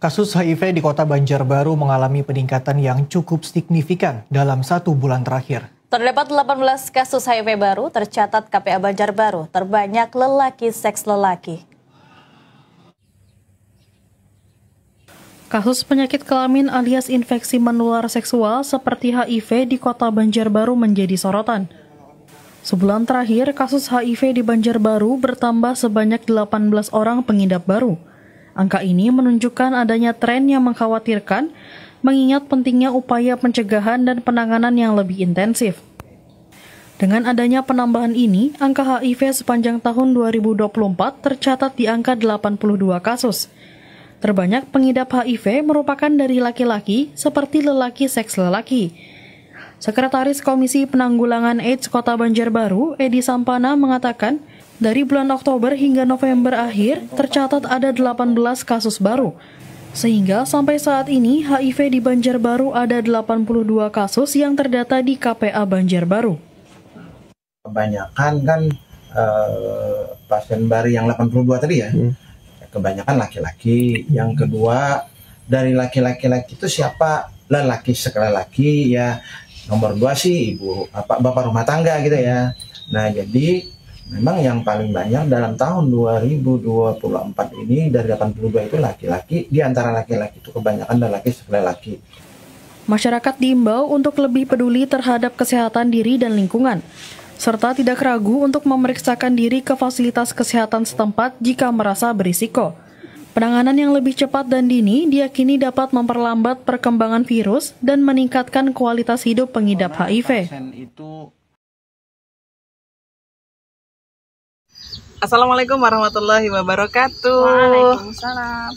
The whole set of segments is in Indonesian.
Kasus HIV di Kota Banjarbaru mengalami peningkatan yang cukup signifikan dalam 1 bulan terakhir. Terdapat 18 kasus HIV baru tercatat KPA Banjarbaru, terbanyak lelaki seks lelaki. Kasus penyakit kelamin alias infeksi menular seksual seperti HIV di Kota Banjarbaru menjadi sorotan. Sebulan terakhir, kasus HIV di Banjarbaru bertambah sebanyak 18 orang pengidap baru. Angka ini menunjukkan adanya tren yang mengkhawatirkan, mengingat pentingnya upaya pencegahan dan penanganan yang lebih intensif. Dengan adanya penambahan ini, angka HIV sepanjang tahun 2024 tercatat di angka 82 kasus. Terbanyak pengidap HIV merupakan dari laki-laki seperti lelaki seks lelaki. Sekretaris Komisi Penanggulangan AIDS Kota Banjarbaru, Edi Sampana, mengatakan, dari bulan Oktober hingga November akhir, tercatat ada 18 kasus baru. Sehingga sampai saat ini, HIV di Banjarbaru ada 82 kasus yang terdata di KPA Banjarbaru. Kebanyakan kan pasien baru yang 82 tadi ya, kebanyakan laki-laki. Yang kedua, dari laki-laki itu siapa? Lelaki sekali laki ya. Nomor 2 sih bapak rumah tangga gitu ya. Nah, jadi memang yang paling banyak dalam tahun 2024 ini dari 82 itu laki-laki, di antara laki-laki itu kebanyakan lelaki sekali laki. Masyarakat diimbau untuk lebih peduli terhadap kesehatan diri dan lingkungan, serta tidak ragu untuk memeriksakan diri ke fasilitas kesehatan setempat jika merasa berisiko. Penanganan yang lebih cepat dan dini diyakini dapat memperlambat perkembangan virus dan meningkatkan kualitas hidup pengidap HIV. Assalamualaikum warahmatullahi wabarakatuh. Waalaikumsalam.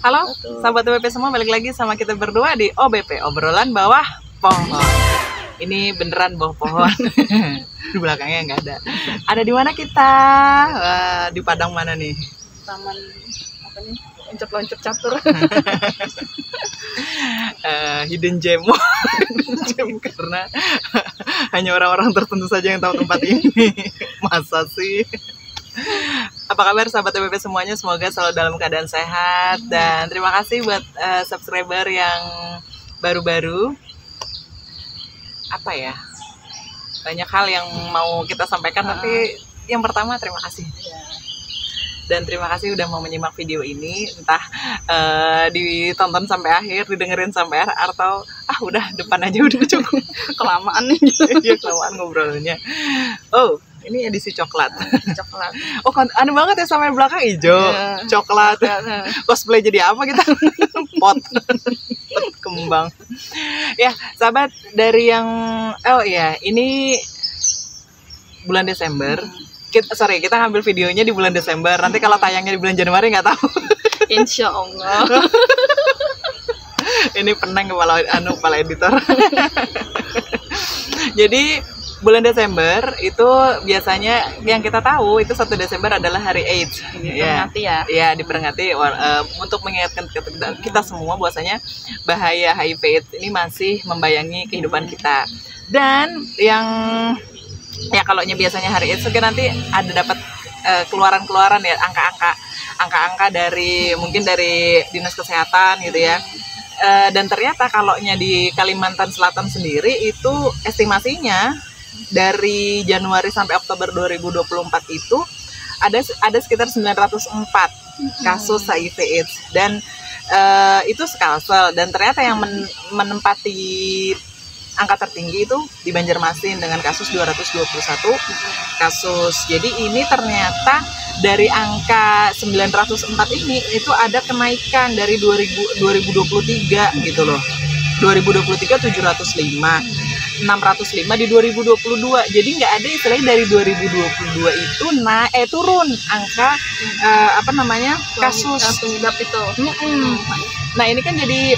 Halo, sahabat OBP semua, balik lagi sama kita berdua di OBP, obrolan bawah pohon. Ini beneran bawah pohon. Di belakangnya nggak ada. Ada di mana kita? Di Padang mana nih? Taman apa nih? Loncat-loncat catur. Hidden gem. Karena hanya orang-orang tertentu saja yang tahu tempat ini. Masa sih? Apa kabar sahabat OBP semuanya? Semoga selalu dalam keadaan sehat. Dan terima kasih buat subscriber yang baru-baru. Apa ya? Banyak hal yang mau kita sampaikan, tapi yang pertama terima kasih. Dan terima kasih udah mau menyimak video ini. Entah ditonton sampai akhir, didengerin sampai akhir, atau udah depan aja udah cukup. Kelamaan nih. Iya, kelamaan ngobrolnya. Oh, ini edisi coklat. Coklat. Oh, aneh banget ya sama yang belakang hijau, coklat. Cosplay jadi apa kita? Pot kembang. Ya, sahabat, dari yang ini bulan Desember. Kita ngambil videonya di bulan Desember. Nanti kalau tayangnya di bulan Januari nggak tahu. Insya Allah. Ini peneng kepala editor. Jadi bulan Desember itu biasanya yang kita tahu itu 1 Desember adalah Hari AIDS. Diperingati ya. Ya, diperingati untuk mengingatkan kita semua bahwasanya bahaya HIV/AIDS ini masih membayangi kehidupan kita. Dan yang kalaunya biasanya Hari AIDS mungkin nanti ada dapat keluaran ya, angka-angka dari mungkin dari Dinas Kesehatan gitu ya. Dan ternyata kalaunya di Kalimantan Selatan sendiri itu estimasinya dari Januari sampai Oktober 2024 itu ada sekitar 904 kasus HIV/AIDS, dan itu Kalsel, dan ternyata yang menempati angka tertinggi itu di Banjarmasin dengan kasus 221 kasus. Jadi ini ternyata dari angka 904 ini itu ada kenaikan dari 2023 gitu loh. 2023 705. 605 di 2022. Jadi nggak ada istilahnya dari 2022 itu turun angka kasus pengidap itu. Nah, ini kan jadi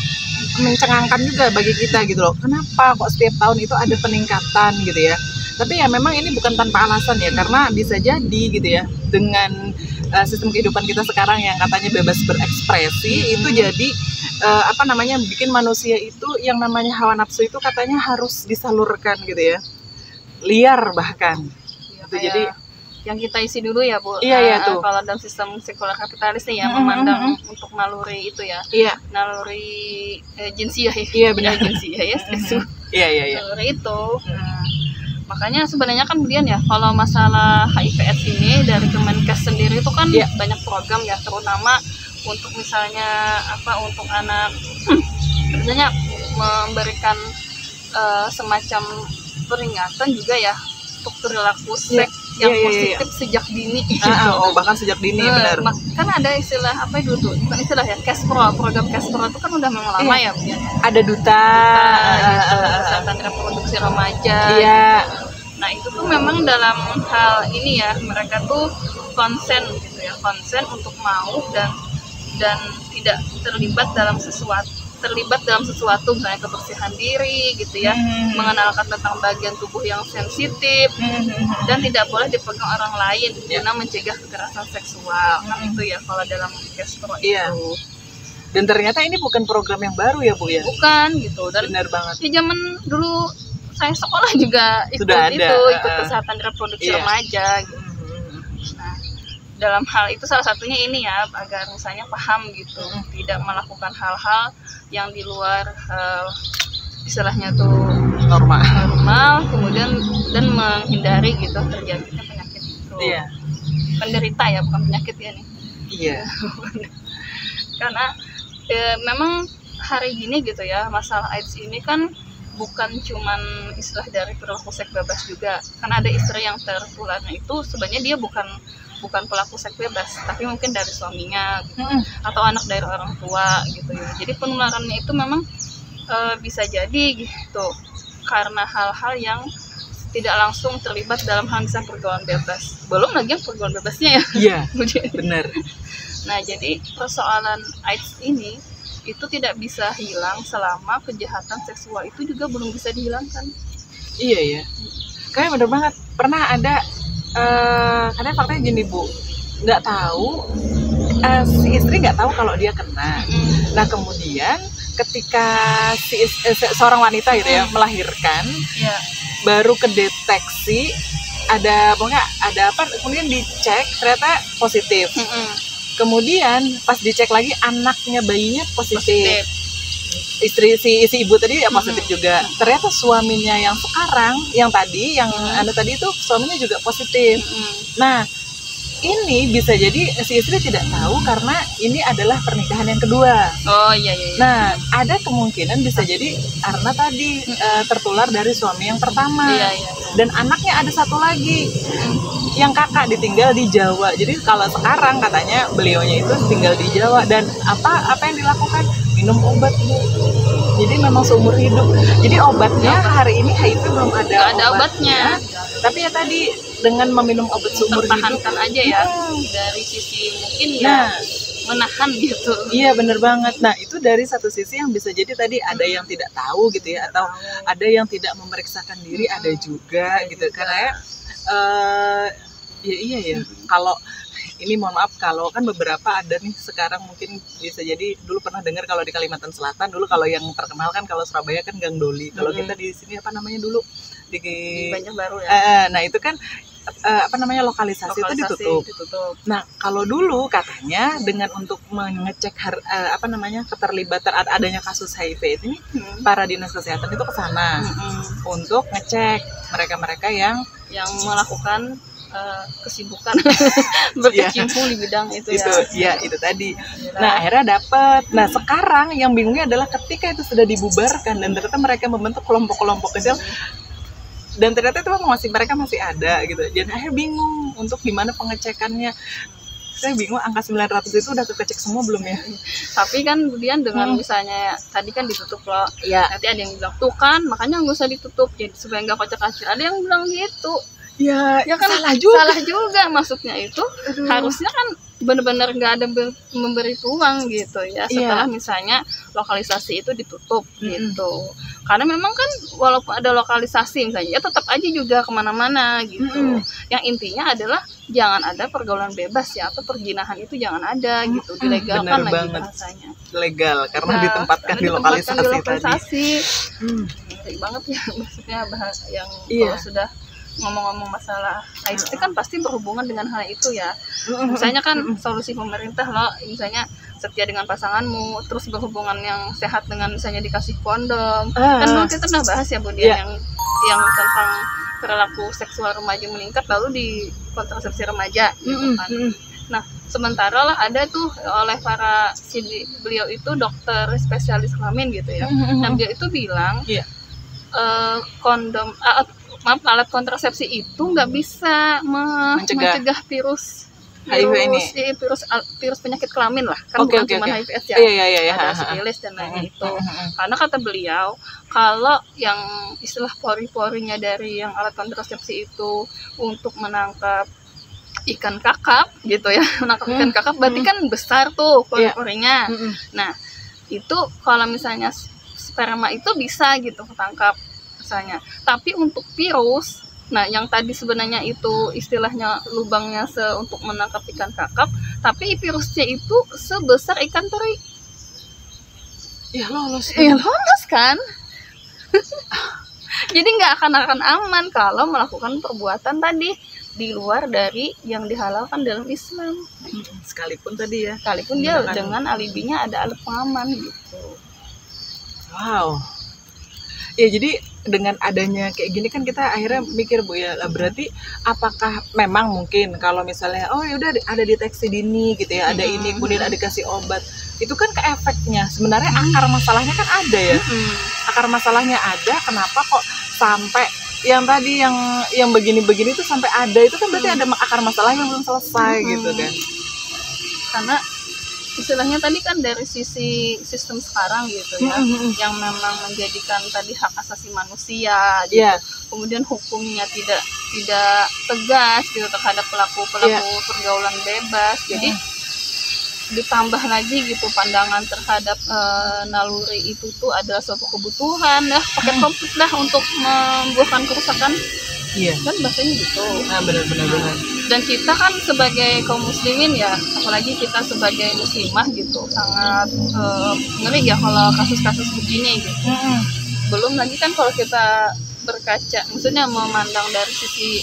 mencengangkan juga bagi kita gitu loh. Kenapa kok setiap tahun itu ada peningkatan gitu ya? Tapi ya memang ini bukan tanpa alasan ya, karena bisa jadi gitu ya, dengan sistem kehidupan kita sekarang yang katanya bebas berekspresi, itu jadi bikin manusia itu yang namanya hawa nafsu itu katanya harus disalurkan gitu ya, liar bahkan. Ya, gitu. Jadi yang kita isi dulu ya Bu. Iya, tuh. Kalau dalam sistem sekuler kapitalis nih ya, memandang untuk naluri itu ya, Iya. naluri jinsiah ya. Iya, benar. Jinsiah ya, seksu. Iya. Naluri itu. Makanya sebenarnya kan kemudian ya, kalau masalah HIV/AIDS ini dari Kemenkes sendiri itu kan banyak program ya, terutama untuk misalnya untuk anak, sebenarnya memberikan semacam peringatan juga ya untuk perilaku seks yang positif sejak dini gitu. Bahkan sejak dini benar. Kan ada istilah apa dulu tuh, bukan istilah ya, Kespro, program Kespro itu kan udah memang lama ya. Ada duta gitu, kesehatan reproduksi remaja. Iya. Gitu. Nah itu tuh memang dalam hal ini ya, mereka tuh konsen gitu ya, konsen untuk mau dan tidak terlibat dalam sesuatu misalnya kebersihan diri gitu ya, mengenalkan tentang bagian tubuh yang sensitif, dan tidak boleh dipegang orang lain guna mencegah kekerasan seksual. Kan itu ya kalau dalam Kespro itu. Dan ternyata ini bukan program yang baru ya Bu ya? Bukan gitu. Dan benar banget. Di zaman dulu saya sekolah juga ikut kesehatan reproduksi remaja gitu. Nah, dalam hal itu salah satunya ini ya, agar misalnya paham gitu, tidak melakukan hal-hal yang di luar istilahnya tuh normal, kemudian dan menghindari gitu terjadinya penyakit itu. Iya. Penderita ya, bukan penyakit ya nih. Iya. Karena memang hari gini gitu ya, masalah AIDS ini kan bukan cuman istilah dari perilaku seks bebas juga. Kan ada istri yang tertularnya itu sebenarnya dia bukan pelaku seks bebas, tapi mungkin dari suaminya gitu, atau anak dari orang tua gitu ya. Jadi penularannya itu memang bisa jadi gitu karena hal-hal yang tidak langsung terlibat dalam hal misalnya pergaulan bebas. Belum lagi yang pergaulan bebasnya ya. Iya, benar. Nah, jadi persoalan AIDS ini itu tidak bisa hilang selama kejahatan seksual itu juga belum bisa dihilangkan. Iya ya. Kayak bener banget. Pernah ada karena faktanya gini Bu, nggak tahu si istri nggak tahu kalau dia kena. Nah kemudian ketika seorang wanita gitu ya melahirkan, baru kedeteksi ada apa, kemudian dicek ternyata positif. Kemudian pas dicek lagi anaknya, bayinya positif. Si ibu tadi ya positif juga. Ternyata suaminya yang sekarang, yang tadi itu suaminya juga positif. Nah, ini bisa jadi si istri tidak tahu karena ini adalah pernikahan yang kedua. Oh iya. Nah, ada kemungkinan bisa jadi karena tadi tertular dari suami yang pertama. Iya. Dan anaknya ada satu lagi. Yang kakak ditinggal di Jawa. Jadi kalau sekarang katanya beliaunya itu tinggal di Jawa, dan apa yang dilakukan? Minum obat Bu. Jadi memang seumur hidup. Jadi obatnya hari ini HIV belum ada obatnya. Tapi ya tadi dengan meminum obat seumur hidup pertahankan aja ya. Dari sisi mungkin ya menahan gitu. Iya benar banget. Nah itu dari satu sisi yang bisa jadi tadi ada yang tidak tahu gitu ya, atau ada yang tidak memeriksakan diri, ada juga gitu. Karena iya. Kalau ini mohon maaf, kalau kan beberapa ada nih sekarang mungkin bisa jadi dulu pernah dengar kalau di Kalimantan Selatan dulu kalau yang terkenal kan kalau Surabaya kan Gang Doli. Kalau kita di sini apa namanya dulu di Banjarbaru ya. Nah itu kan lokalisasi itu ditutup. Nah kalau dulu katanya dengan untuk mengecek keterlibatan adanya kasus HIV ini, para dinas kesehatan itu ke sana untuk ngecek mereka-mereka yang melakukan kesibukan berkecimpung di bidang itu ya. Itu tadi. Nah akhirnya dapat. Nah sekarang yang bingungnya adalah ketika itu sudah dibubarkan dan ternyata mereka membentuk kelompok-kelompok kecil, dan ternyata itu mereka masih ada gitu. Dan akhirnya bingung untuk gimana pengecekannya. Saya bingung, angka 900 itu udah kecek semua belum ya? Tapi kan kemudian dengan misalnya tadi kan ditutup loh. Nanti ada yang bilang tuh kan makanya nggak usah ditutup jadi supaya nggak kocak-kacir. Ada yang bilang gitu. Ya kan salah juga maksudnya itu. Harusnya kan benar-benar nggak ada memberi ruang gitu ya setelah misalnya lokalisasi itu ditutup gitu. Karena memang kan walaupun ada lokalisasi misalnya ya tetap aja juga kemana-mana gitu. Yang intinya adalah jangan ada pergaulan bebas ya, atau perjinahan itu jangan ada gitu, dilegalkan lagi bahasanya. Legal karena ditempatkan di lokalisasi tadi. Ngeri banget ya maksudnya bahasa yang kalau sudah ngomong-ngomong masalah AIDS itu kan pasti berhubungan dengan hal itu ya. Misalnya kan solusi pemerintah loh, misalnya setia dengan pasanganmu, terus berhubungan yang sehat dengan misalnya dikasih kondom. Kan dulu kita pernah bahas ya Bu Dian, yang tentang perilaku seksual remaja meningkat lalu di kontrasepsi remaja gitu kan. Nah, sementara lah ada tuh oleh para beliau itu dokter spesialis kelamin gitu ya. Nah, beliau itu bilang kondom alat kontrasepsi itu nggak bisa mencegah virus HIV ini, virus penyakit kelamin lah kan, bukan cuma HIV ya, ada sifilis dan lainnya itu. Karena kata beliau kalau yang istilah pori-porinya dari yang alat kontrasepsi itu untuk menangkap ikan kakap gitu ya, menangkap ikan kakap berarti kan besar tuh pori-porinya. Nah itu kalau misalnya sperma itu bisa gitu ketangkap misalnya, tapi untuk virus, nah yang tadi sebenarnya itu istilahnya lubangnya untuk menangkap ikan kakap, tapi virusnya itu sebesar ikan teri. Ya lolos kan. Jadi nggak akan aman kalau melakukan perbuatan tadi di luar dari yang dihalalkan dalam Islam. Sekalipun tadi ya, sekalipun dia dengan alibinya ada alat pengaman gitu. Wow. Ya jadi dengan adanya kayak gini kan kita akhirnya mikir Bu ya, lah berarti apakah memang mungkin kalau misalnya oh ya udah ada deteksi dini gitu ya, ada ini kemudian ada kasih obat, itu kan ke efeknya sebenarnya akar masalahnya kan ada ya. Akar masalahnya ada, kenapa kok sampai yang tadi yang begini-begini tuh sampai ada, itu kan berarti ada akar masalahnya belum selesai gitu kan. Karena istilahnya tadi kan dari sisi sistem sekarang gitu ya, yang memang menjadikan tadi hak asasi manusia gitu. Kemudian hukumnya tidak tegas gitu terhadap pelaku pergaulan bebas. Jadi ditambah lagi gitu pandangan terhadap naluri itu tuh adalah suatu kebutuhan dah, paket komplit dah untuk membuahkan kerusakan. Kan bahasanya gitu. Nah, benar. Dan kita kan sebagai kaum muslimin ya, apalagi kita sebagai muslimah gitu, sangat ngeri ya kalau kasus-kasus begini gitu. Belum lagi kan kalau kita berkaca, maksudnya memandang dari sisi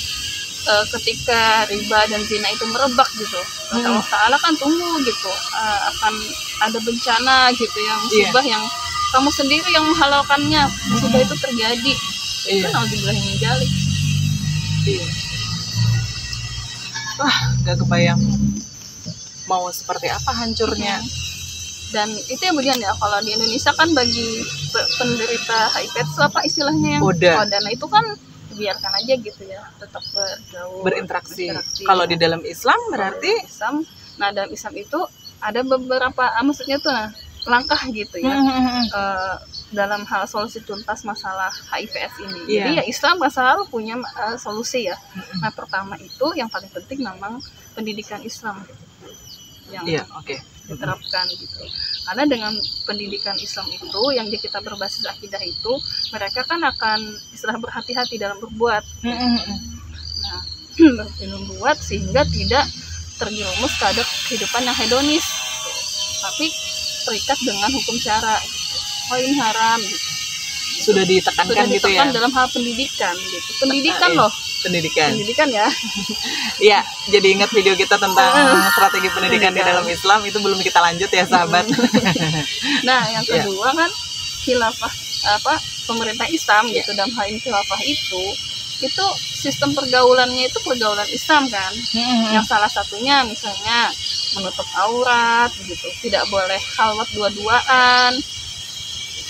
ketika riba dan zina itu merebak gitu, Allah Ta'ala kan tunggu gitu, akan ada bencana gitu ya, musibah yang kamu sendiri yang menghalalkannya, musibah itu terjadi. Itu naudzubillah min dzalik. Wah, gak kebayang mau seperti apa hancurnya. Dan itu yang bagian ya, kalau di Indonesia kan bagi penderita HIV itu apa istilahnya yang Oda. Nah itu kan biarkan aja gitu ya, tetap bergaul, berinteraksi. Kalau di dalam Islam berarti nah dalam Islam itu ada beberapa maksudnya tuh langkah gitu ya, dalam hal solusi tuntas masalah HIV/AIDS ini. Jadi ya Islam selalu punya solusi ya. Nah pertama itu yang paling penting memang pendidikan Islam yang diterapkan gitu. Karena dengan pendidikan Islam itu yang kita berbasis akidah itu, mereka kan akan istilah berhati-hati dalam berbuat. Nah, berbuat sehingga tidak terjerumus pada kehidupan yang hedonis, tapi terikat dengan hukum syara. Oh ini haram gitu. Sudah ditekankan gitu ya. Dalam hal pendidikan gitu. Pendidikan loh. Pendidikan ya. Iya, jadi ingat video kita tentang strategi pendidikan di dalam Islam, itu belum kita lanjut ya sahabat. Nah, yang kedua kan khilafah pemerintah Islam gitu, dalam hal ini khilafah itu sistem pergaulannya itu pergaulan Islam kan. Yang salah satunya misalnya menutup aurat gitu, tidak boleh khalwat dua-duaan.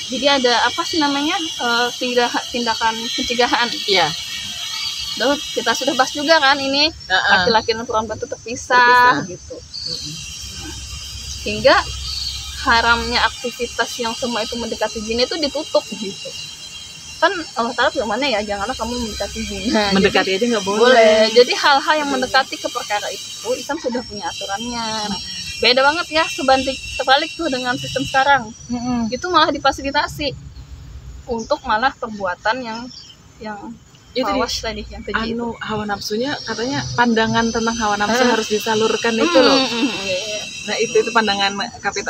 Jadi ada apa sih namanya tindakan pencegahan. Lalu kita sudah bahas juga kan ini laki-laki dan perempuan itu terpisah gitu. Hingga haramnya aktivitas yang semua itu mendekati zina itu ditutup gitu. Kan Allah Ta'ala firman-Nya ya, janganlah kamu mendekati zina. Mendekati aja nggak boleh. Jadi hal-hal yang mendekati ke perkara itu Islam sudah punya aturannya. Nah, beda banget ya terbalik tuh dengan sistem sekarang. Itu malah difasilitasi untuk malah perbuatan yang awas tadi yang keji itu. Hawa nafsunya katanya pandangan tentang hawa nafsu harus disalurkan itu loh. Nah itu pandangan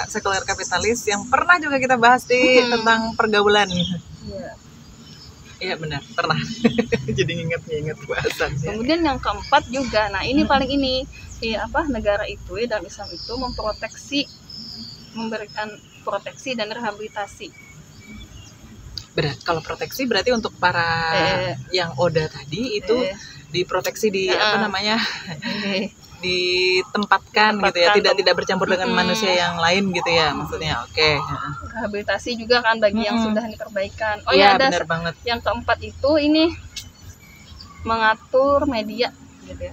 sekuler kapitalis yang pernah juga kita bahas di tentang pergaulan. Iya benar, pernah. Jadi inget bahasannya. Kemudian yang keempat juga, nah ini paling ini, negara itu dalam Islam itu memberikan proteksi dan rehabilitasi. Kalau proteksi berarti untuk para yang Oda tadi itu diproteksi di ditempatkan gitu ya, tidak bercampur dengan manusia yang lain gitu ya maksudnya. Oke. Rehabilitasi juga kan bagi yang sudah diperbaikan. Ada benar banget. Yang keempat itu ini mengatur media gitu ya.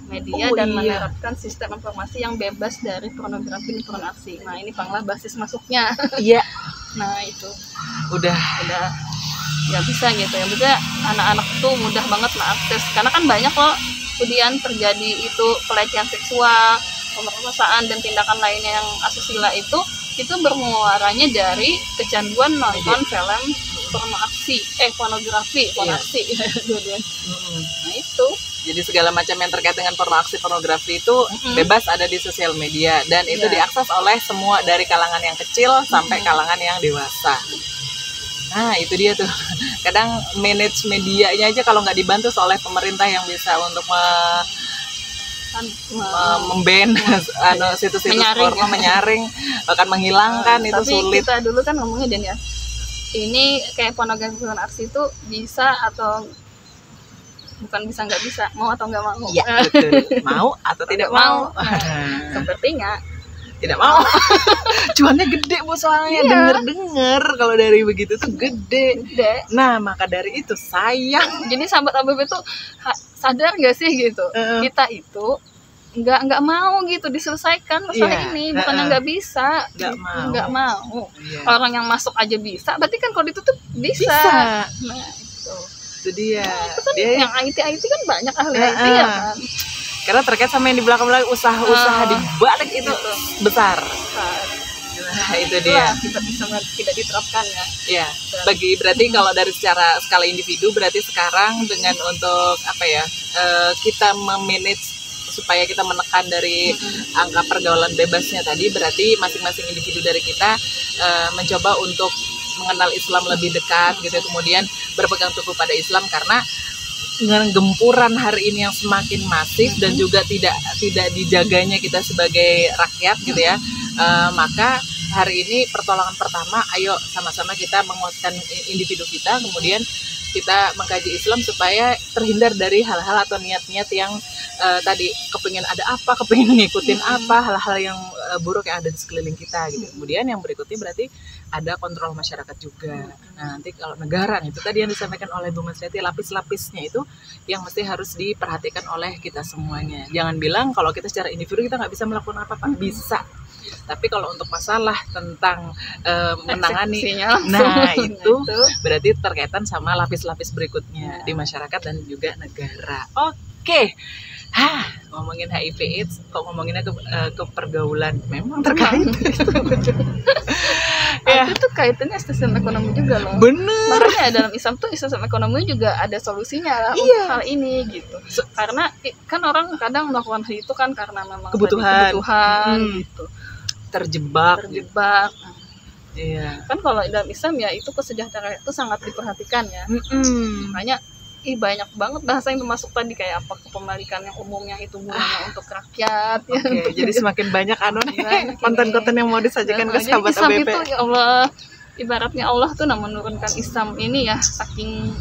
Dan menerapkan sistem informasi yang bebas dari pornografi dan pornografi. Nah, ini Panglah basis masuknya. Iya. Nah, itu. Udah nggak bisa gitu ya. Maksudnya anak-anak tuh mudah banget mengakses karena kan banyak loh kemudian terjadi itu pelecehan seksual, pemerkosaan dan tindakan lainnya yang asusila itu bermuaranya dari kecanduan nonton film pornografi. Nah itu. Jadi segala macam yang terkait dengan pornografi itu bebas ada di sosial media dan itu diakses oleh semua dari kalangan yang kecil sampai kalangan yang dewasa. Nah itu dia tuh, kadang manage medianya aja kalau nggak dibantu oleh pemerintah yang bisa untuk memban situs-situs porno, menyaring, bahkan menghilangkan itu tapi sulit. Kita dulu kan ngomongnya Dan ya, ini kayak pornografi aksi itu bisa atau bukan bisa nggak bisa, mau atau nggak mau? Iya betul, mau atau tidak mau. Sepertinya tidak mau. Cuannya gede Bu soalnya, denger kalau dari begitu tuh gede. Nah maka dari itu sayang. Jadi sahabat ABB tuh sadar nggak sih gitu, kita itu nggak mau gitu diselesaikan masalah ini, bukannya nggak bisa, nggak mau. Orang yang masuk aja bisa, berarti kan kalau ditutup bisa. Nah itu dia. Itu kan yang IT kan banyak ahli IT ya kan. Karena terkait sama yang di belakang-belakang usaha-usaha di balik itu besar. Nah, itu dia. Tidak diterapkan ya. Iya. Berarti kalau dari secara skala individu berarti sekarang dengan untuk kita memanage supaya kita menekan dari angka pergaulan bebasnya tadi, berarti masing-masing individu dari kita mencoba untuk mengenal Islam lebih dekat gitu, kemudian berpegang teguh pada Islam karena dengan gempuran hari ini yang semakin masif dan juga tidak dijaganya kita sebagai rakyat gitu ya, maka hari ini pertolongan pertama, ayo sama-sama kita menguatkan individu kita, kemudian kita mengkaji Islam supaya terhindar dari hal-hal atau niat-niat yang tadi kepingin ada apa, kepingin ngikutin apa, hal-hal yang buruk yang ada di sekeliling kita gitu. Kemudian yang berikutnya berarti ada kontrol masyarakat juga. Nah nanti kalau negara itu tadi yang disampaikan oleh Bu Masriati, lapis-lapisnya itu yang mesti harus diperhatikan oleh kita semuanya. Jangan bilang kalau kita secara individu kita nggak bisa melakukan apa-apa, bisa. Tapi kalau untuk masalah tentang menangani, nah itu berarti terkaitan sama lapis-lapis berikutnya di masyarakat dan juga negara. Oke. Ngomongin HIV/AIDS, kok ngomonginnya ke pergaulan, memang terkait. Itu kaitannya sistem ekonomi juga loh. Bener. Makanya dalam Islam tuh sistem ekonomi juga ada solusinya untuk hal ini gitu. Karena kan orang kadang melakukan hal itu kan karena memang kebutuhan gitu. Terjebak. Iya. Kan kalau dalam Islam ya itu kesejahteraan itu sangat diperhatikan ya. Makanya banyak banget bahasa yang masuk tadi kayak apa kepemilikan yang umumnya itu gunanya untuk rakyat. Jadi semakin banyak konten-konten yang mau disajikan ke sahabat Islam ABP. Itu ya Allah, ibaratnya Allah tuh menurunkan Islam ini ya saking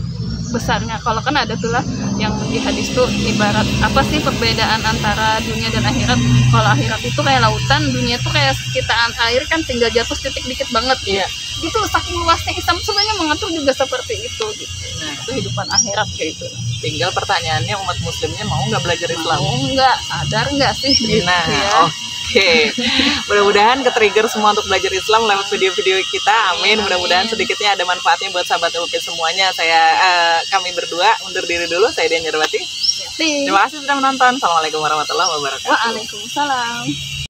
besarnya. Kalau kan ada tuh lah yang di hadis tuh ibarat apa sih perbedaan antara dunia dan akhirat. Kalau akhirat itu kayak lautan, dunia tuh kayak sekitaan air kan tinggal jatuh titik dikit banget. Iya. Gitu saking luasnya Islam sebenarnya mengatur juga seperti itu gitu. Nah, kehidupan akhirat kayak gitu. Tinggal pertanyaannya umat muslimnya mau nggak belajar Islam? Mau nggak, sadar nggak sih gitu ya. Oke. Mudah-mudahan ke-trigger semua untuk belajar Islam lewat video-video kita. Amin. Mudah-mudahan sedikitnya ada manfaatnya buat sahabat UP semuanya. Kami berdua undur diri dulu. Saya Dian Jarwati. Terima kasih sudah menonton. Assalamualaikum warahmatullahi wabarakatuh. Waalaikumsalam.